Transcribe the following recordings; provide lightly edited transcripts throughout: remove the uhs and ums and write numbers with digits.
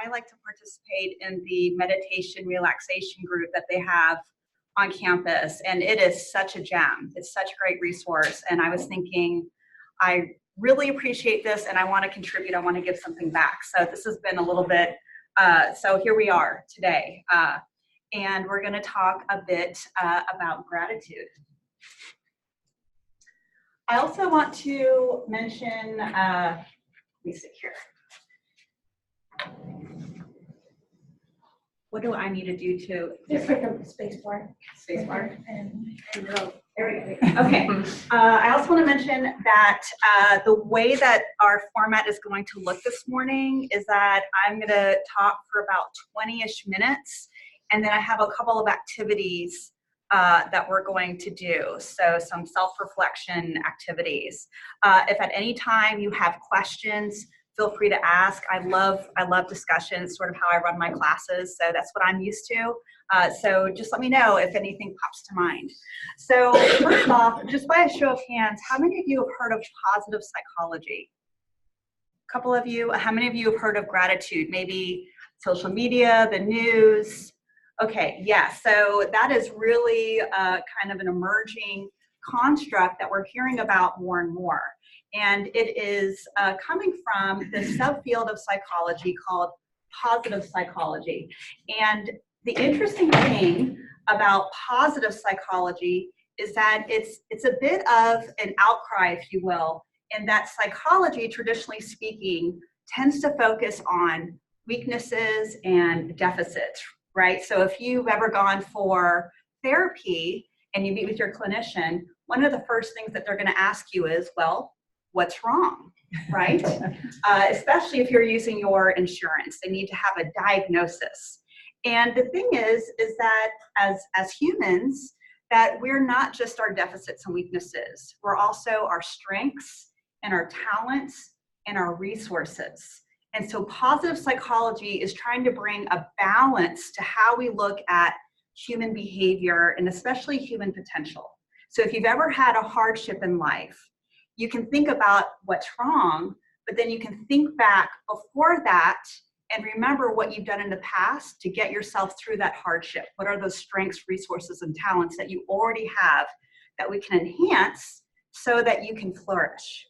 I like to participate in the meditation relaxation group that they have on campus, and it is such a gem. It's such a great resource, and I was thinking, I really appreciate this, and I want to contribute. I want to give something back. So this has been a little bit, so here we are today, and we're going to talk a bit about gratitude. I also want to mention, let me sit here. What do I need to do to? Just hit the space bar. Space bar. And go. There we go. Okay. I also want to mention that the way that our format is going to look this morning is that I'm going to talk for about 20-ish minutes, and then I have a couple of activities that we're going to do. So some self-reflection activities. If at any time you have questions, feel free to ask. I love discussion. It's sort of how I run my classes, so that's what I'm used to. So just let me know if anything pops to mind. So first off, just by a show of hands, how many of you have heard of positive psychology? A couple of you. How many of you have heard of gratitude? Maybe social media, the news. Okay, yeah, so that is really kind of an emerging construct that we're hearing about more and more. And it is coming from the subfield of psychology called positive psychology. And the interesting thing about positive psychology is that it's a bit of an outcry, if you will, in that psychology, traditionally speaking, tends to focus on weaknesses and deficits, right? So if you've ever gone for therapy and you meet with your clinician, one of the first things that they're going to ask you is, well, what's wrong, right? Especially if you're using your insurance, they need to have a diagnosis. And the thing is that as humans, that we're not just our deficits and weaknesses, we're also our strengths and our talents and our resources. And so positive psychology is trying to bring a balance to how we look at human behavior and especially human potential. So if you've ever had a hardship in life, you can think about what's wrong, but then you can think back before that and remember what you've done in the past to get yourself through that hardship. What are those strengths, resources, and talents that you already have that we can enhance so that you can flourish?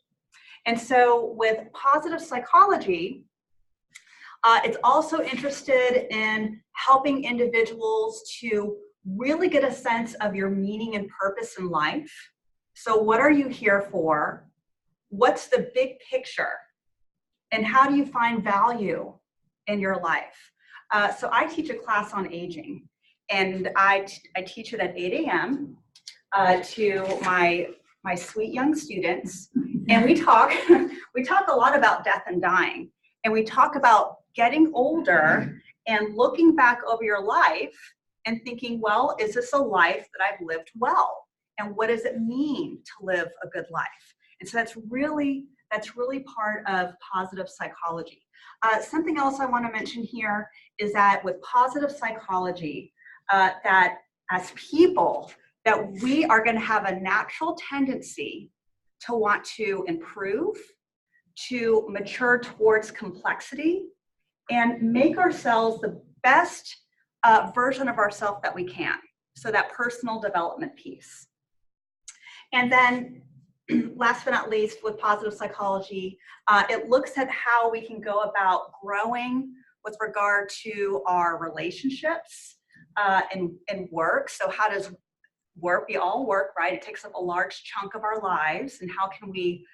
And so with positive psychology, it's also interested in helping individuals to really get a sense of your meaning and purpose in life. So what are you here for? What's the big picture? And how do you find value in your life? So I teach a class on aging, and I teach it at 8 a.m. To my sweet young students. And we talk a lot about death and dying. And we talk about getting older and looking back over your life and thinking, well, is this a life that I've lived well? And what does it mean to live a good life? And so that's really part of positive psychology. Something else I want to mention here is that with positive psychology, that as people, that we are going to have a natural tendency to want to improve, to mature towards complexity, and make ourselves the best version of ourselves that we can. So that personal development piece. And then last but not least, with positive psychology, it looks at how we can go about growing with regard to our relationships and work. So how does work, we all work, right? It takes up a large chunk of our lives, and how can we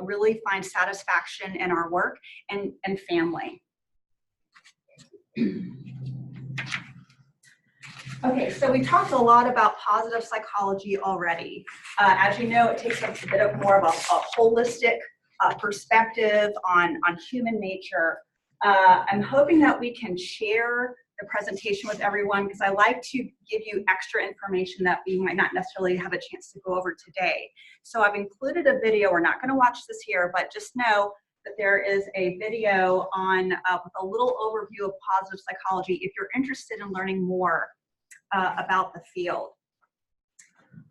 really find satisfaction in our work and family. Okay, so we talked a lot about positive psychology already. As you know, it takes up a bit of more of a holistic perspective on human nature. I'm hoping that we can share the presentation with everyone, because I like to give you extra information that we might not necessarily have a chance to go over today. So I've included a video. We're not going to watch this here, but just know that there is a video on with a little overview of positive psychology if you're interested in learning more about the field.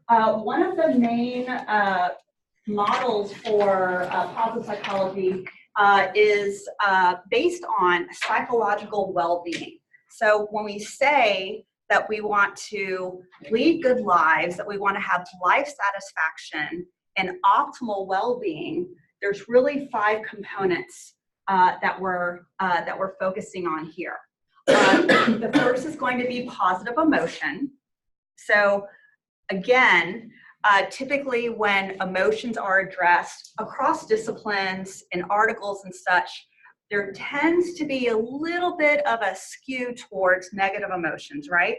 One of the main models for positive psychology is based on psychological well-being. So when we say that we want to lead good lives, that we want to have life satisfaction and optimal well-being, there's really 5 components that we're focusing on here. The first is going to be positive emotion. So again, typically when emotions are addressed across disciplines in articles and such, there tends to be a little bit of a skew towards negative emotions, right?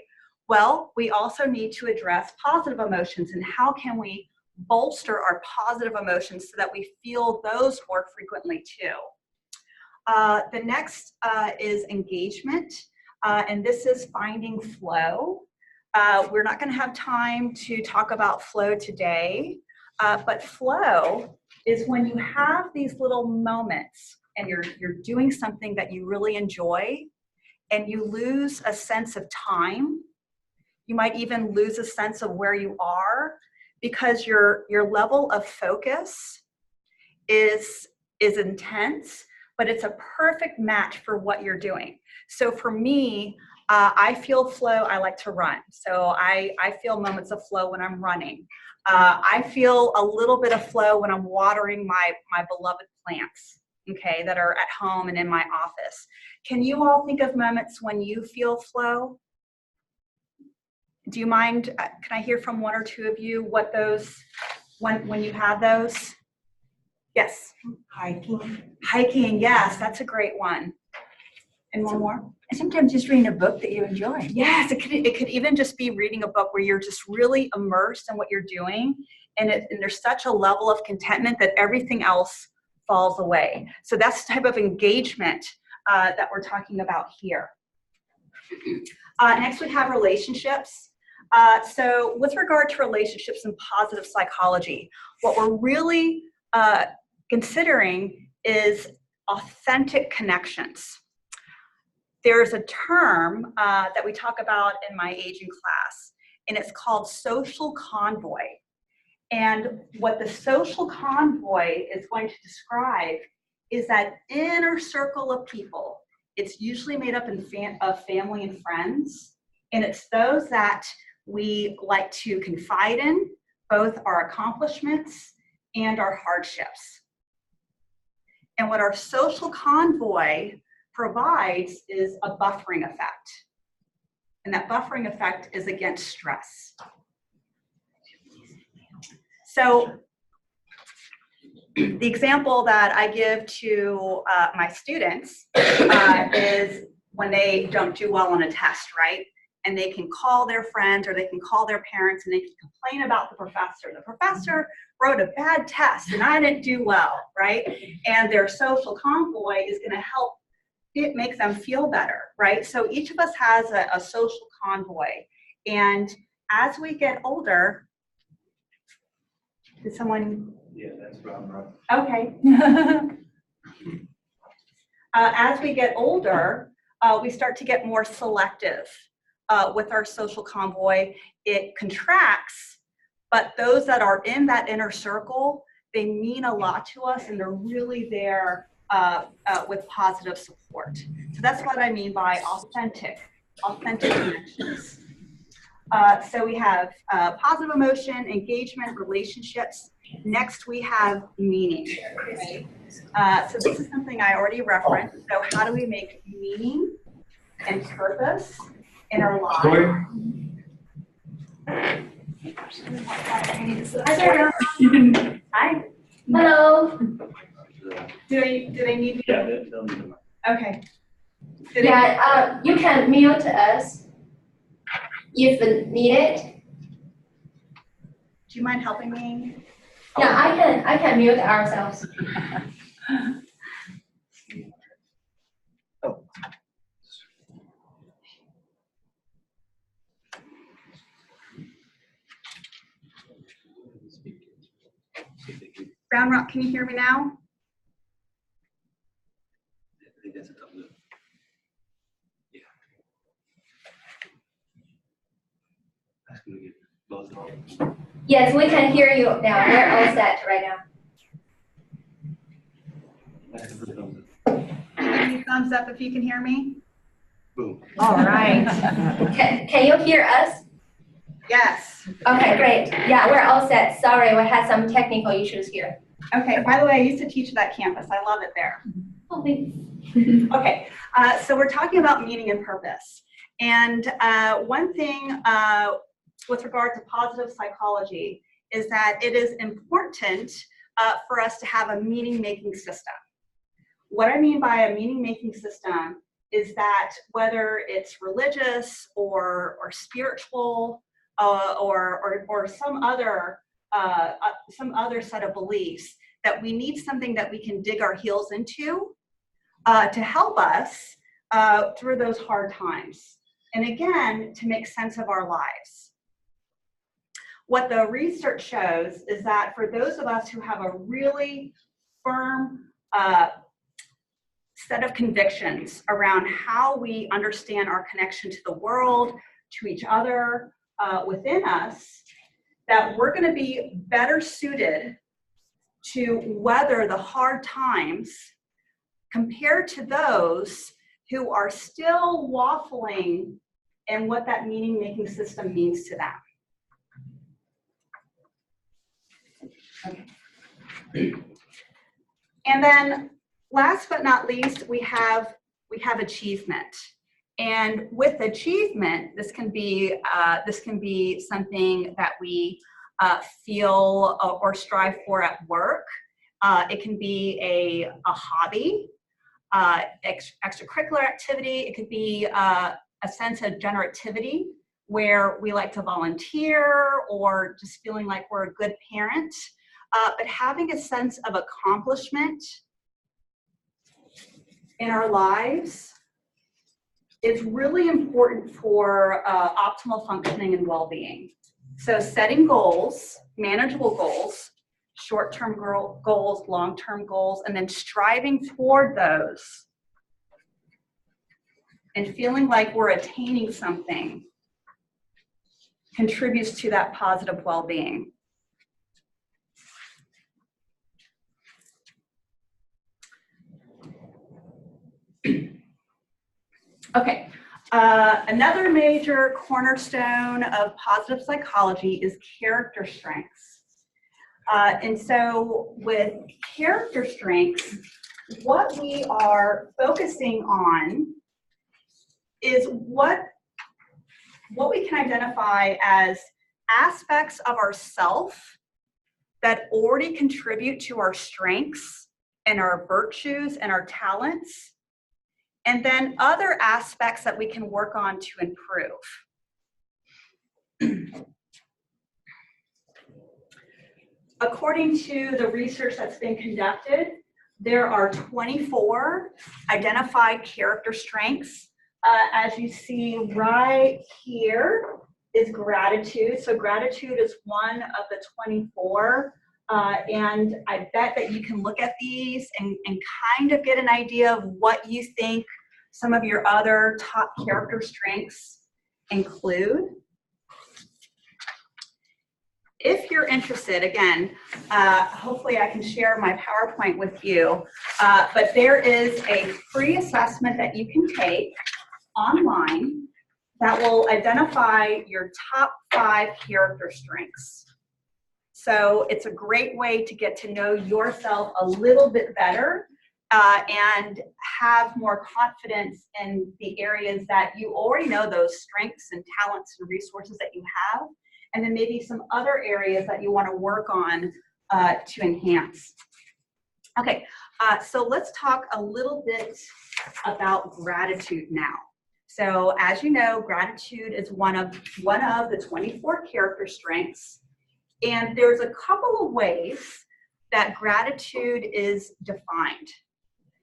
Well, we also need to address positive emotions, and how can we bolster our positive emotions so that we feel those more frequently too. The next is engagement, and this is finding flow. We're not going to have time to talk about flow today, but flow is when you have these little moments and you're doing something that you really enjoy and you lose a sense of time. You might even lose a sense of where you are because your level of focus is intense, but it's a perfect match for what you're doing. So for me, I feel flow, I like to run. So I feel moments of flow when I'm running. I feel a little bit of flow when I'm watering my beloved plants, okay, that are at home and in my office. Can you all think of moments when you feel flow? Do you mind, can I hear from 1 or 2 of you what those, when you have those? Yes. Hiking. Hiking, yes, that's a great one. And one more? And sometimes just reading a book that you enjoy. Yes, it could even just be reading a book where you're just really immersed in what you're doing, and there's such a level of contentment that everything else falls away. So that's the type of engagement that we're talking about here. Next we have relationships. So with regard to relationships and positive psychology, what we're really considering is authentic connections. There's a term that we talk about in my aging class, and it's called social convoy. And what the social convoy is going to describe is that inner circle of people. It's usually made up of family and friends, and it's those that we like to confide in, both our accomplishments and our hardships. And what our social convoy provides is a buffering effect. And that buffering effect is against stress. So the example that I give to my students is when they don't do well on a test, right? And they can call their friends or they can call their parents and they can complain about the professor. The professor wrote a bad test and I didn't do well, right? And their social convoy is going to help it make them feel better, right? So each of us has a social convoy. And as we get older, did someone? Yeah, that's right. Okay. As we get older, we start to get more selective with our social convoy. It contracts, but those that are in that inner circle, they mean a lot to us and they're really there with positive support. So that's what I mean by authentic connections. So we have positive emotion, engagement, relationships. Next we have meaning. Right? So this is something I already referenced. So how do we make meaning and purpose in our lives? Hi. Hello. Do they need me? Yeah, they'll need them. Okay. Yeah, you can mute us if needed. Do you mind helping me? Yeah, I can mute ourselves. Brown Rock, can you hear me now? I think that's a thumbs up. Yeah. That's gonna get both of them. Yes, we can hear you now. We're all set right now. Asking for thumbs up. Give me thumbs up if you can hear me. Boom. All right. Can you hear us? Yes. Okay, great. Yeah, we're all set. Sorry, we had some technical issues here. Okay, by the way, I used to teach at that campus. I love it there. Oh, thanks. Okay, so we're talking about meaning and purpose. And one thing with regard to positive psychology is that it is important for us to have a meaning-making system. What I mean by a meaning-making system is that whether it's religious or spiritual or some other set of beliefs, that we need something that we can dig our heels into to help us through those hard times. And again, to make sense of our lives. What the research shows is that for those of us who have a really firm set of convictions around how we understand our connection to the world, to each other, within us, that we're going to be better suited to weather the hard times compared to those who are still waffling in what that meaning-making system means to them. Okay. And then last but not least, we have achievement. And with achievement, this can be something that we feel or strive for at work. It can be a hobby, extracurricular activity. It could be a sense of generativity where we like to volunteer, or just feeling like we're a good parent. But having a sense of accomplishment in our lives is really important for optimal functioning and well-being. So setting goals, manageable goals, short-term goals, long-term goals, and then striving toward those and feeling like we're attaining something contributes to that positive well-being. Okay, another major cornerstone of positive psychology is character strengths. And so with character strengths, what we are focusing on is what we can identify as aspects of ourself that already contribute to our strengths and our virtues and our talents, and then other aspects that we can work on to improve. According to the research that's been conducted, there are 24 identified character strengths. As you see right here is gratitude. So gratitude is one of the 24. And I bet that you can look at these and kind of get an idea of what you think some of your other top character strengths include. If you're interested, again, hopefully I can share my PowerPoint with you, but there is a free assessment that you can take online that will identify your top 5 character strengths. So it's a great way to get to know yourself a little bit better and have more confidence in the areas that you already know those strengths and talents and resources that you have, and then maybe some other areas that you want to work on to enhance. Okay, so let's talk a little bit about gratitude now. So as you know, gratitude is one of the 24 character strengths. And there's a couple of ways that gratitude is defined.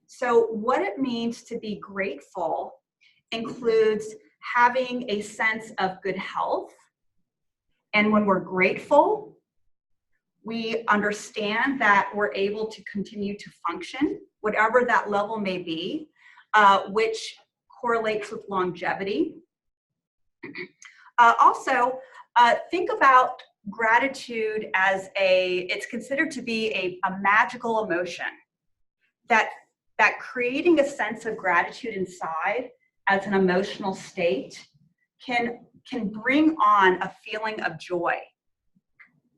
So what it means to be grateful includes having a sense of good health. And when we're grateful, we understand that we're able to continue to function, whatever that level may be, which correlates with longevity. Also, think about gratitude as it's considered to be a magical emotion. that creating a sense of gratitude inside as an emotional state can bring on a feeling of joy.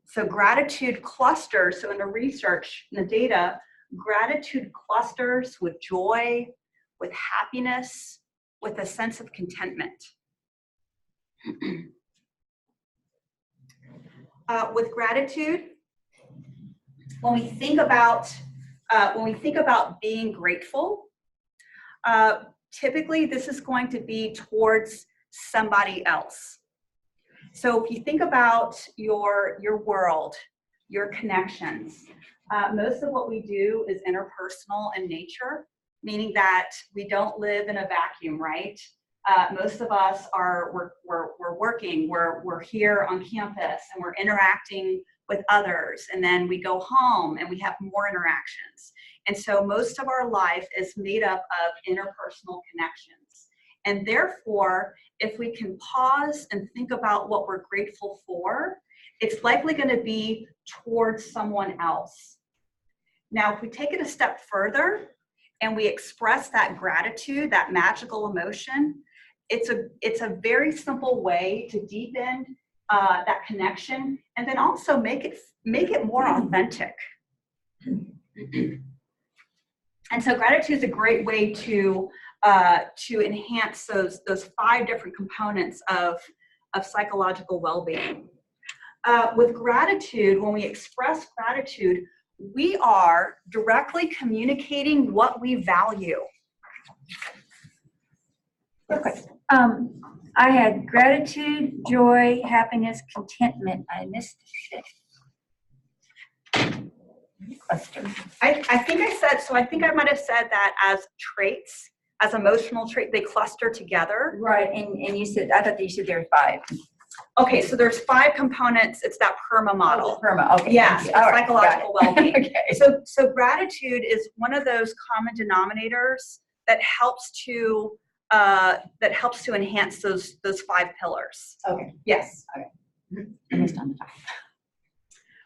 So gratitude clusters, so in the research, in the data, gratitude clusters with joy, with happiness, with a sense of contentment. With gratitude, when we think about being grateful, typically this is going to be towards somebody else. So if you think about your world, your connections, most of what we do is interpersonal in nature, meaning that we don't live in a vacuum, right? Most of us we're working, we're here on campus, and we're interacting with others, and then we go home and we have more interactions. And so most of our life is made up of interpersonal connections. And therefore, if we can pause and think about what we're grateful for, it's likely going to be towards someone else. Now, if we take it a step further and we express that gratitude, that magical emotion, it's a very simple way to deepen that connection, and then also make it more authentic. And so gratitude is a great way to enhance those 5 different components of psychological well-being. With gratitude, when we express gratitude, we are directly communicating what we value. Okay. I had gratitude, joy, happiness, contentment. I missed it. Cluster. I think I might have said that as traits, as emotional traits, they cluster together. Right, and you said, I thought that you said there were 5. Okay, so there's 5 components. It's that PERMA model. Oh, PERMA, okay. Yes, All right, psychological well-being. Okay. So gratitude is one of those common denominators that helps to enhance those 5 pillars. Okay. Yes. Okay. I missed on the top.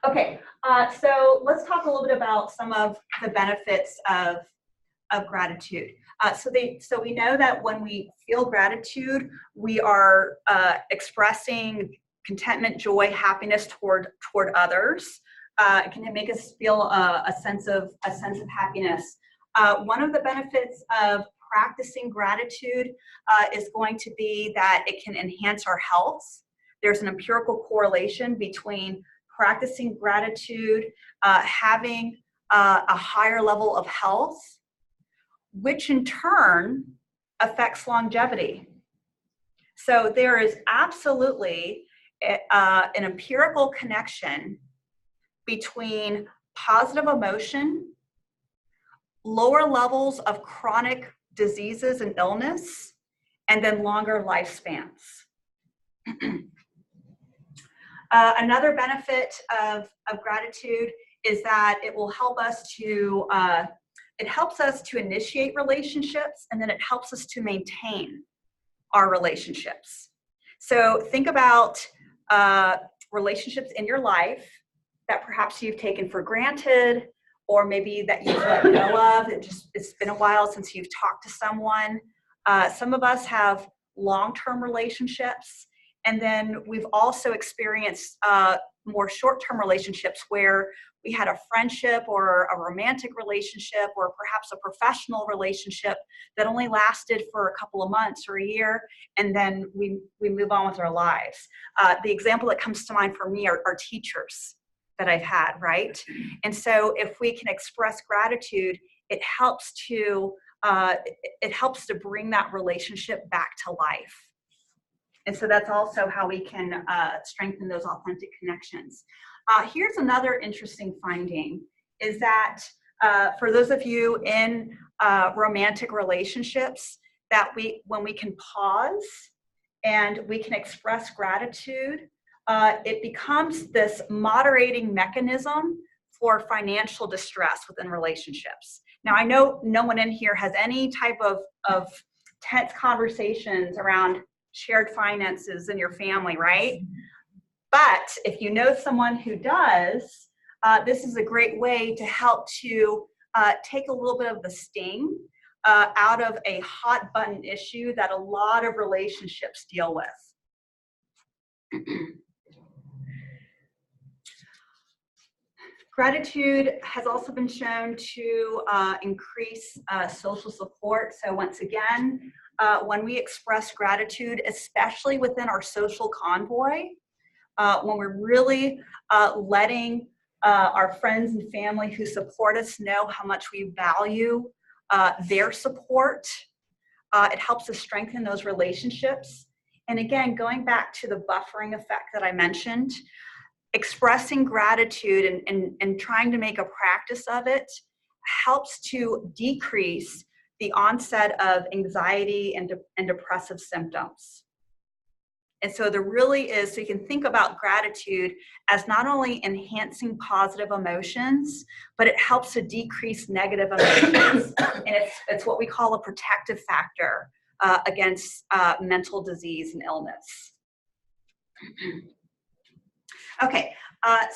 Okay, so let's talk a little bit about some of the benefits of gratitude. So we know that when we feel gratitude, we are expressing contentment, joy, happiness toward others. It can make us feel a sense of happiness. One of the benefits of practicing gratitude is going to be that it can enhance our health. There's an empirical correlation between practicing gratitude, having a higher level of health, which in turn affects longevity. So there is absolutely an empirical connection between positive emotion, lower levels of chronic diseases and illness, and then longer lifespans. Another benefit of gratitude is that it will help us to initiate relationships, and then it helps us to maintain our relationships. So think about relationships in your life that perhaps you've taken for granted, or maybe that you've let go of. It's been a while since you've talked to someone. Some of us have long-term relationships, and then we've also experienced more short-term relationships where we had a friendship or a romantic relationship or perhaps a professional relationship that only lasted for a couple of months or a year, and then we move on with our lives. The example that comes to mind for me are teachers that I've had, right? And so if we can express gratitude, it helps to bring that relationship back to life. And so that's also how we can strengthen those authentic connections. Here's another interesting finding, is that for those of you in romantic relationships, that when we can pause and we can express gratitude, it becomes this moderating mechanism for financial distress within relationships. Now, I know no one in here has any type of tense conversations around shared finances in your family, right? But if you know someone who does, this is a great way to help to take a little bit of the sting out of a hot button issue that a lot of relationships deal with. Gratitude has also been shown to increase social support. So once again, when we express gratitude, especially within our social convoy, when we're really letting our friends and family who support us know how much we value their support, it helps us strengthen those relationships. And again, going back to the buffering effect that I mentioned, expressing gratitude and trying to make a practice of it helps to decrease the onset of anxiety and depressive symptoms. And so there really is, so you can think about gratitude as not only enhancing positive emotions, but it helps to decrease negative emotions. And it's what we call a protective factor against mental disease and illness. Okay,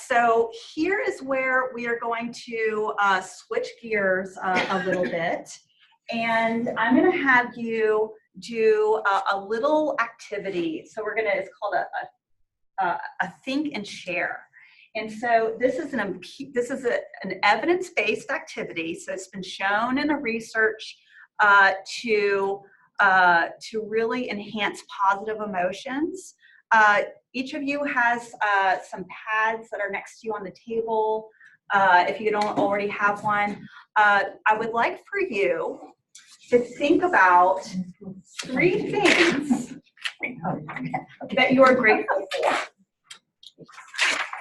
so here is where we are going to switch gears a little bit. And I'm going to have you do a little activity. So we're going to, it's called a think and share. And so this is an evidence-based activity. So it's been shown in the research to really enhance positive emotions. Each of you has some pads that are next to you on the table. If you don't already have one, I would like for you to think about 3 things that you are grateful for.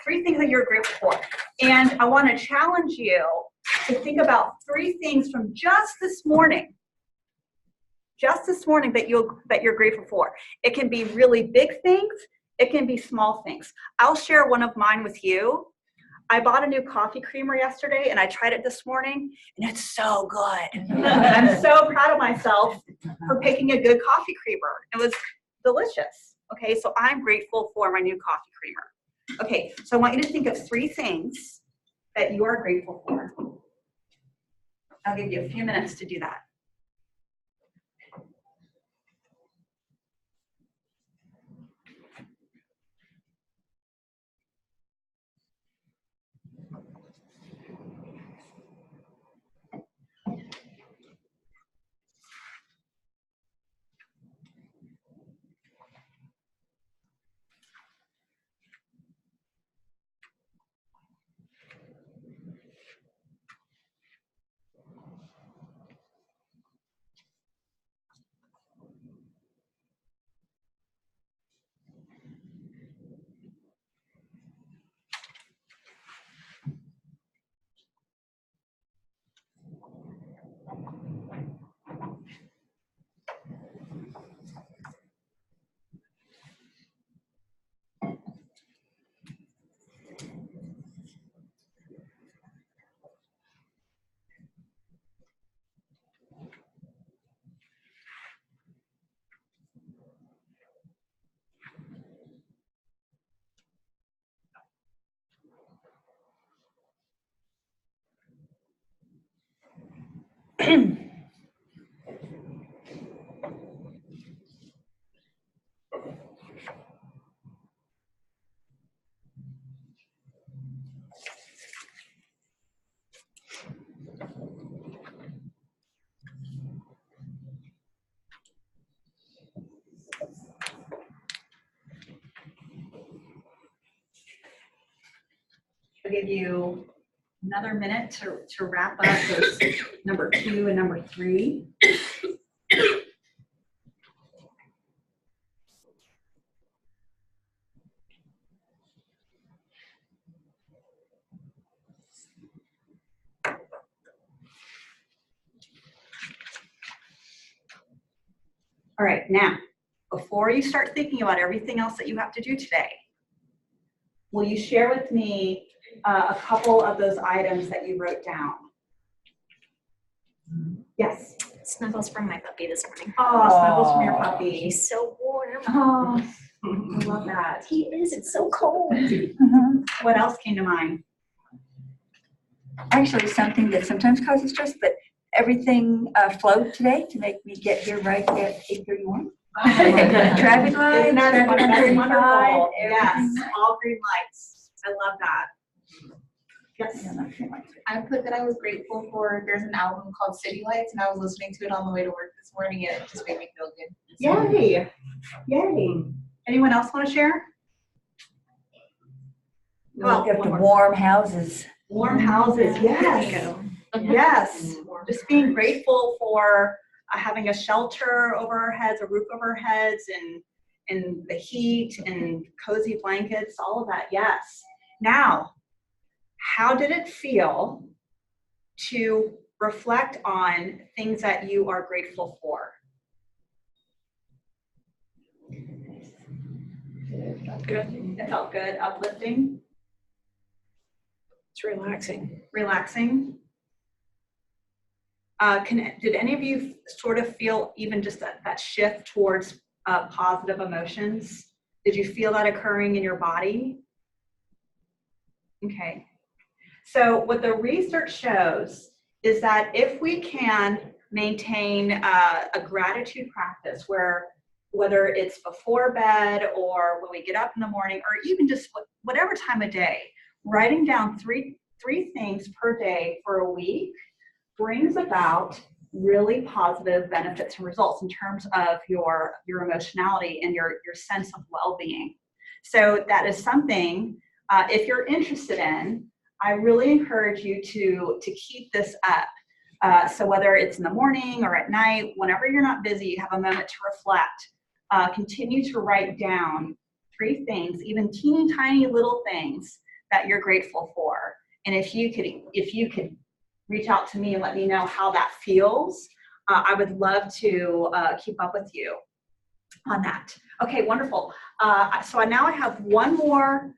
3 things that you're grateful for. And I want to challenge you to think about 3 things from just this morning that you're grateful for. It can be really big things. It can be small things. I'll share one of mine with you. I bought a new coffee creamer yesterday and I tried it this morning and it's so good. I'm so proud of myself for picking a good coffee creamer. It was delicious. Okay, so I'm grateful for my new coffee creamer. Okay, so I want you to think of 3 things that you are grateful for. I'll give you a few minutes to do that. I'll give you another minute to wrap up those number 2 and number 3. All right, now, before you start thinking about everything else that you have to do today, will you share with me a couple of those items that you wrote down? Yes. Snuggles from my puppy this morning. Oh, snuggles from your puppy. He's so warm. Oh, I love that. He is. It's so cold. What else came to mind? actually something that sometimes causes stress, but everything flowed today to make me get here right at 8:31. Traffic lights, Isn't that traffic on that's 35, wonderful? Yes, everything. all green lights. I love that. Yes. Yeah, not too much. I put that I was grateful for, there's an album called City Lights, and I was listening to it on the way to work this morning, and it just made me feel good. Yay. Yay. Anyone else want to share? Look at the warm houses. Warm houses, yes. Yes. Just being grateful for having a shelter over our heads, a roof over our heads, and the heat and cozy blankets, all of that, yes. Now, how did it feel to reflect on things that you are grateful for? Good. It felt good, uplifting. It's relaxing. Relaxing. Did any of you sort of feel even just that shift towards positive emotions? Did you feel that occurring in your body? Okay. So what the research shows is that if we can maintain a gratitude practice whether it's before bed or when we get up in the morning or even just whatever time of day, writing down three things per day for a week brings about really positive benefits and results in terms of your emotionality and your sense of well-being. So that is something, if you're interested in, I really encourage you to keep this up. So whether it's in the morning or at night, whenever you're not busy, you have a moment to reflect, continue to write down 3 things, even teeny tiny little things that you're grateful for. And if you could reach out to me and let me know how that feels, I would love to keep up with you on that. Okay, wonderful. So now I have one more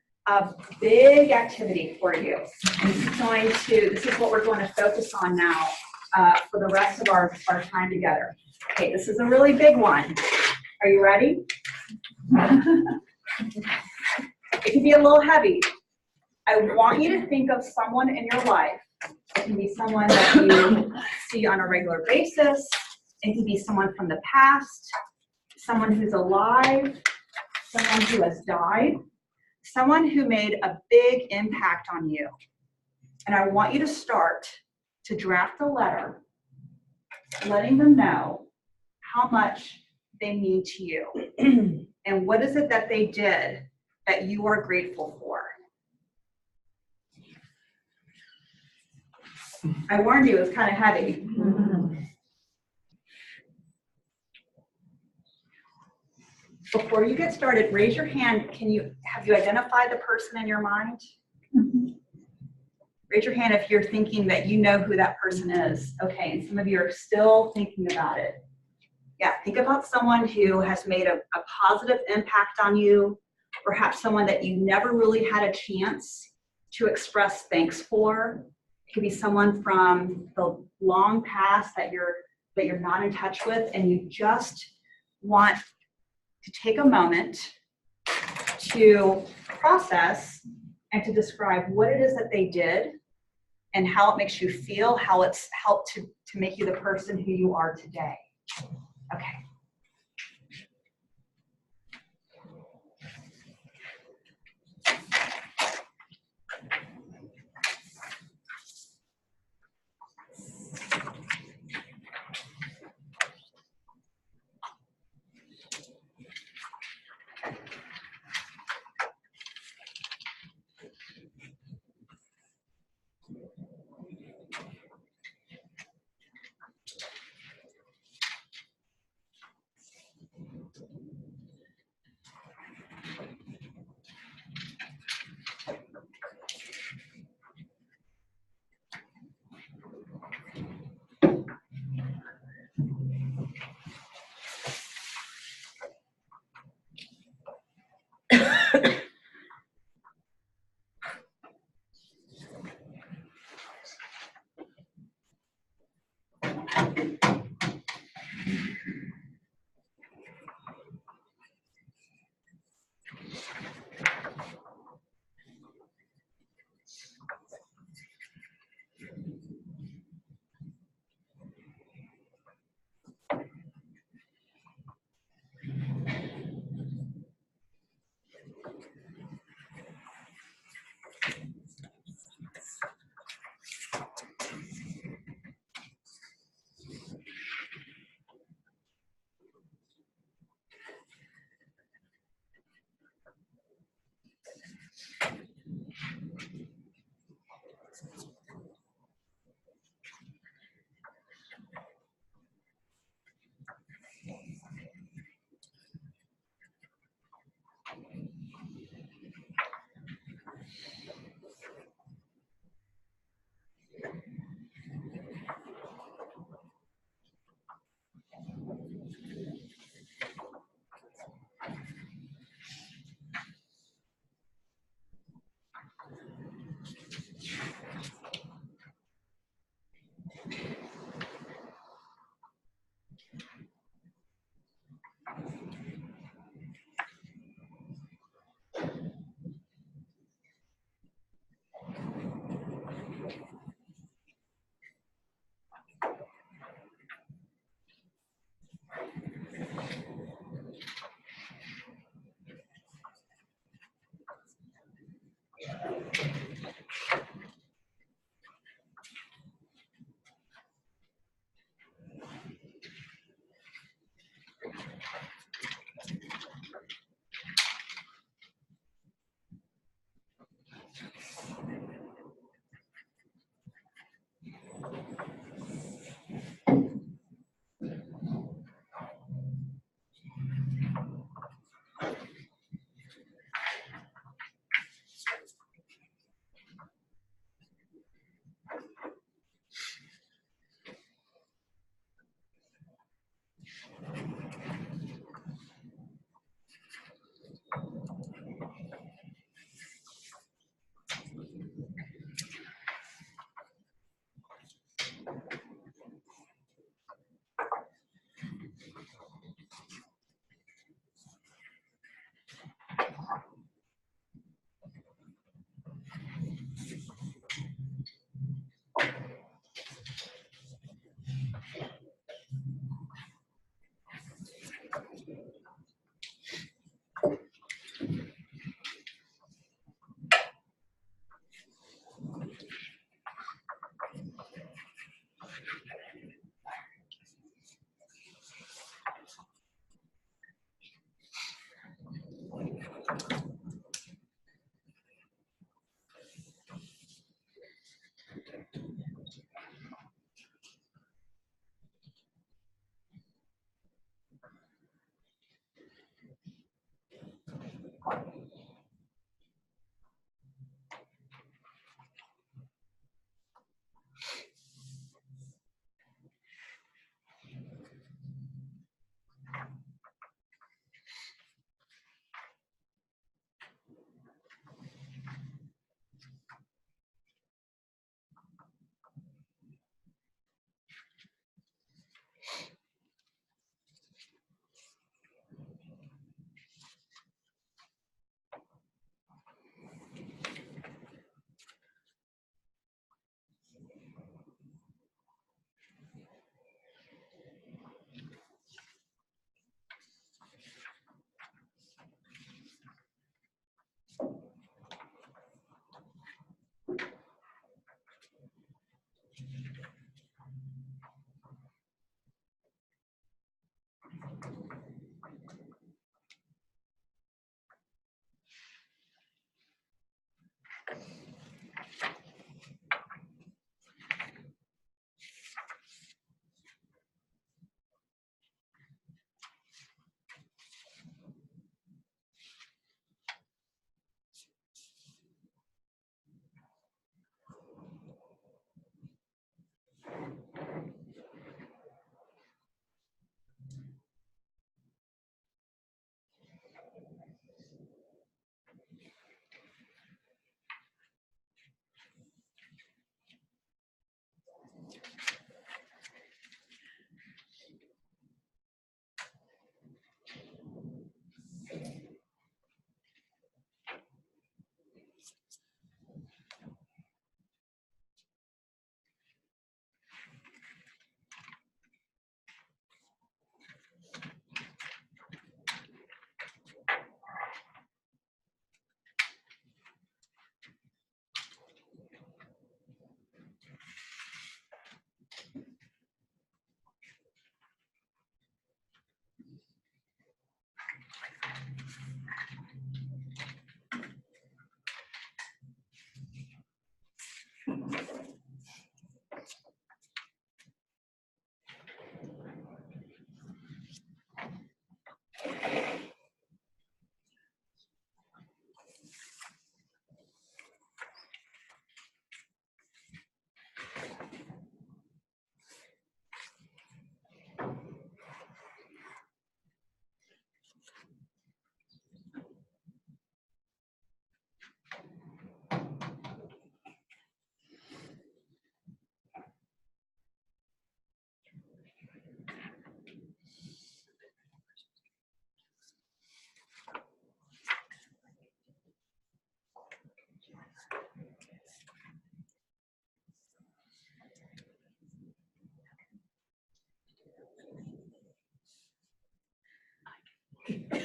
big activity for you. This is what we're going to focus on now for the rest of our time together. Okay, this is a really big one. Are you ready? It can be a little heavy. I want you to think of someone in your life. It can be someone that you see on a regular basis. It can be someone from the past, someone who's alive, someone who has died, someone who made a big impact on you. And I want you to start to draft a letter letting them know how much they mean to you and what is it that they did that you are grateful for. I warned you, it's kind of heavy. Before you get started, raise your hand. Have you identified the person in your mind? Raise your hand if you're thinking that you know who that person is. Okay, and some of you are still thinking about it. Yeah, think about someone who has made a positive impact on you, perhaps someone that you never really had a chance to express thanks for. It could be someone from the long past that you're not in touch with, and you just want to take a moment to process and to describe what it is that they did and how it makes you feel, how it's helped to make you the person who you are today. Okay.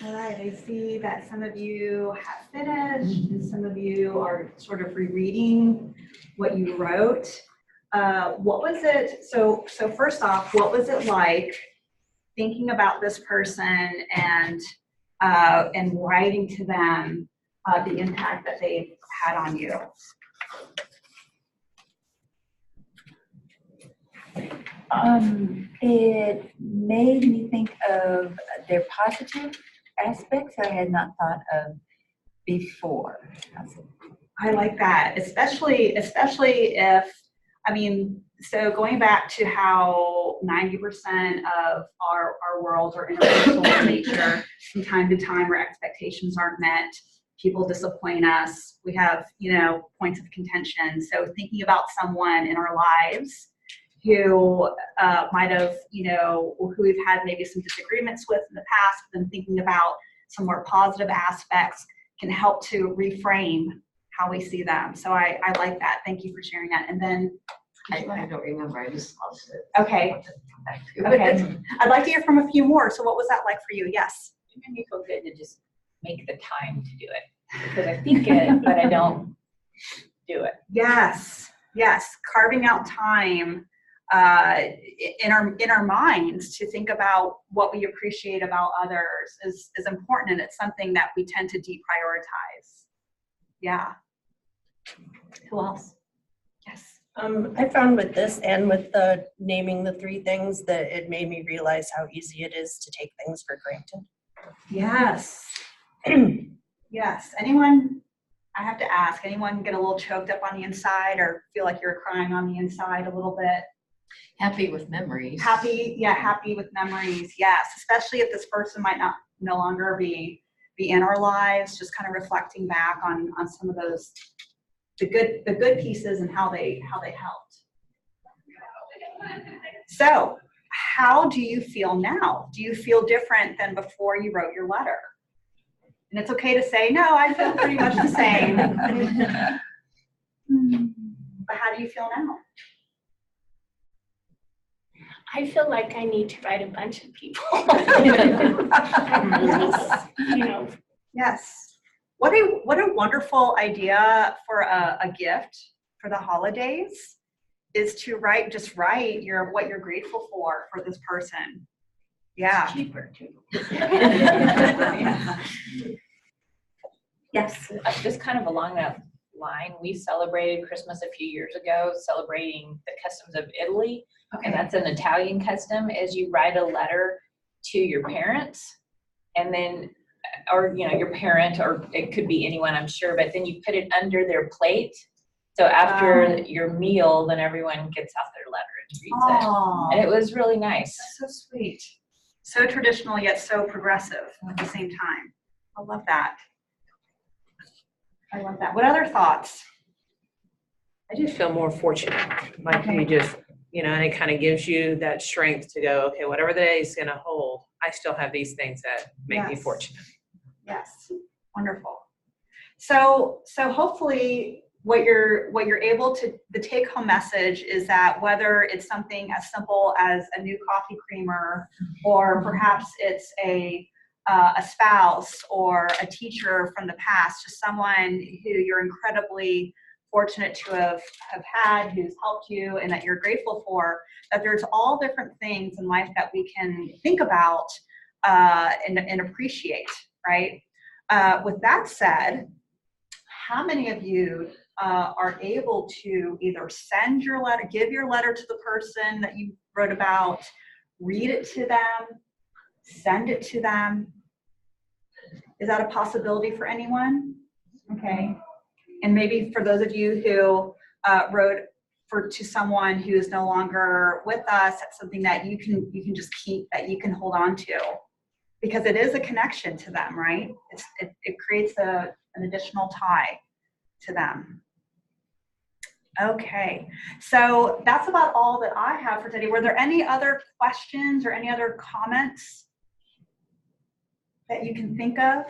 All right, I see that some of you have finished and some of you are sort of rereading what you wrote. What was it, so first off, what was it like thinking about this person and writing to them the impact that they've had on you? It made me think of their positive aspects I had not thought of before. I like that, especially if, I mean, so going back to how 90% of our worlds are interpersonal in nature, from time to time our expectations aren't met, people disappoint us, we have, points of contention. So thinking about someone in our lives who might have, who we've had maybe some disagreements with in the past, then thinking about some more positive aspects can help to reframe how we see them. So I like that. Thank you for sharing that. And then I don't remember, I just lost it. Okay. Okay. I'd like to hear from a few more. So what was that like for you? Yes. It made me feel good to just make the time to do it, because I think it, but I don't do it. Yes. Yes. Carving out time in our minds to think about what we appreciate about others is important, and it's something that we tend to deprioritize. Yeah. Who else? Yes. I found with this and with the naming the 3 things that it made me realize how easy it is to take things for granted. Yes. Yes. Anyone, I have to ask, anyone get a little choked up on the inside or feel like you're crying on the inside a little bit? Happy with memories. Happy with memories. Yes. Especially if this person might no longer be in our lives, just kind of reflecting back on some of those, the good pieces and how they helped. So how do you feel now? Do you feel different than before you wrote your letter? And it's okay to say, no, I feel pretty much the same. But how do you feel now? I feel like I need to write a bunch of people. Yes. What a wonderful idea for a gift for the holidays is to write what you're grateful for this person. Yeah. It's cheaper too. Yes. Just kind of along that line, we celebrated Christmas a few years ago, celebrating the customs of Italy. Okay. And that's an Italian custom, is you write a letter to your parents, and then, or your parent, or it could be anyone, I'm sure, but then you put it under their plate. So after your meal, then everyone gets out their letter and reads it. And it was really nice. That's so sweet. So traditional, yet so progressive at the same time. I love that. I love that. What other thoughts? I just feel more fortunate. Like you just, and it kind of gives you that strength to go, okay, whatever the day is going to hold, I still have these things that make me fortunate. Yes. Wonderful. So hopefully what you're able to, the take home message is that whether it's something as simple as a new coffee creamer, or perhaps it's a spouse or a teacher from the past, just someone who you're incredibly fortunate to have had, who's helped you and that you're grateful for, that there's all different things in life that we can think about and appreciate, right? With that said, how many of you are able to either send your letter, give your letter to the person that you wrote about, read it to them, send it to them? Is that a possibility for anyone? Okay. And maybe for those of you who wrote to someone who is no longer with us, that's something that you can just keep, that you can hold on to, because it is a connection to them, right? It creates an additional tie to them. Okay, so that's about all that I have for today. Were there any other questions or any other comments that you can think of?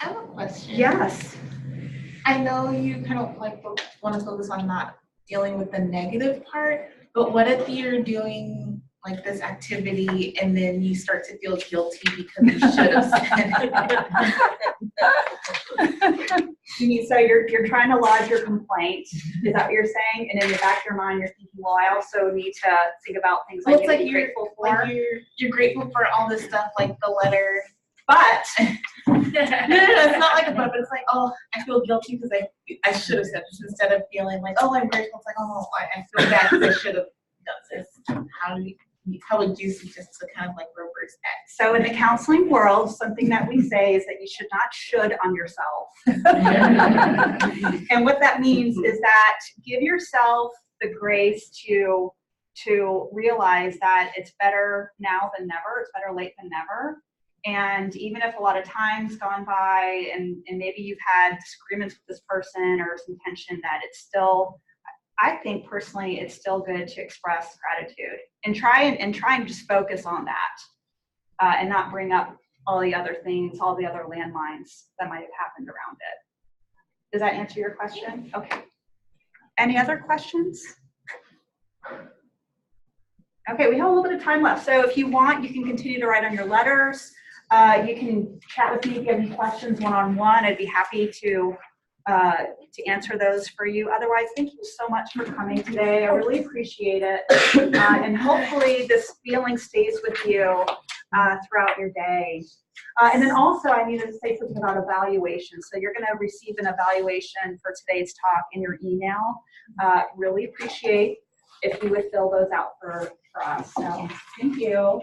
I have a question. Yes. I know you kind of want to focus on not dealing with the negative part, but what if you're doing like this activity and then you start to feel guilty because you should have said it. You mean, so you're trying to lodge your complaint, is that what you're saying? And in the back of your mind, you're thinking, well, I also need to think about things I Well, need it's to like be grateful for. Like you're grateful for all this stuff, like the letter. But No, it's not like a but it's like, oh, I feel guilty because I should have said this instead of feeling like, oh, I'm grateful. It's like, oh, I feel bad because I should have done this. How would you suggest to kind of like reverse that? so in the counseling world, something that we say is that you should not should on yourself. And what that means is that give yourself the grace to realize that it's better now than never. It's better late than never. And even if a lot of time's gone by and maybe you've had disagreements with this person or some tension, that it's still, I think personally, it's still good to express gratitude and try and just focus on that and not bring up all the other things, all the other landmines that might have happened around it. Does that answer your question? Okay. Any other questions? Okay, we have a little bit of time left. So if you want, you can continue to write on your letters. You can chat with me if you have any questions one-on-one. I'd be happy to answer those for you. Otherwise, thank you so much for coming today. I really appreciate it. And hopefully this feeling stays with you throughout your day. And then also I needed to say something about evaluation. So you're going to receive an evaluation for today's talk in your email. Really appreciate if you would fill those out for us. So thank you.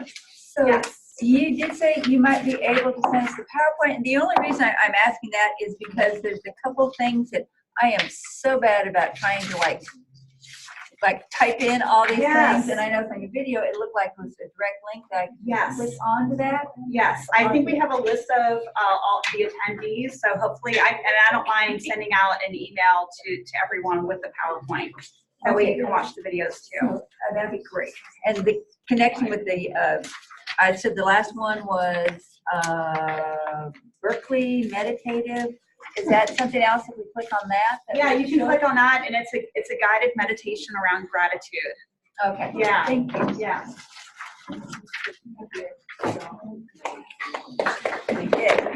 So Yes. you did say you might be able to send us the PowerPoint, and the only reason I'm asking that is because there's a couple things that I am so bad about trying to like type in all these Yes. things, and I know from your video it looked like it was a direct link that I could Yes. click onto that. Yes, I think we have a list of all the attendees, so hopefully, I don't mind sending out an email to everyone with the PowerPoint. That way you can watch the videos too. That'd be great. And the connection with the, I said the last one was Berkeley Meditative. Is that something else if we click on that? Yeah, you can click on that, and it's a guided meditation around gratitude. Okay. Yeah. Thank you. Yeah. Yeah.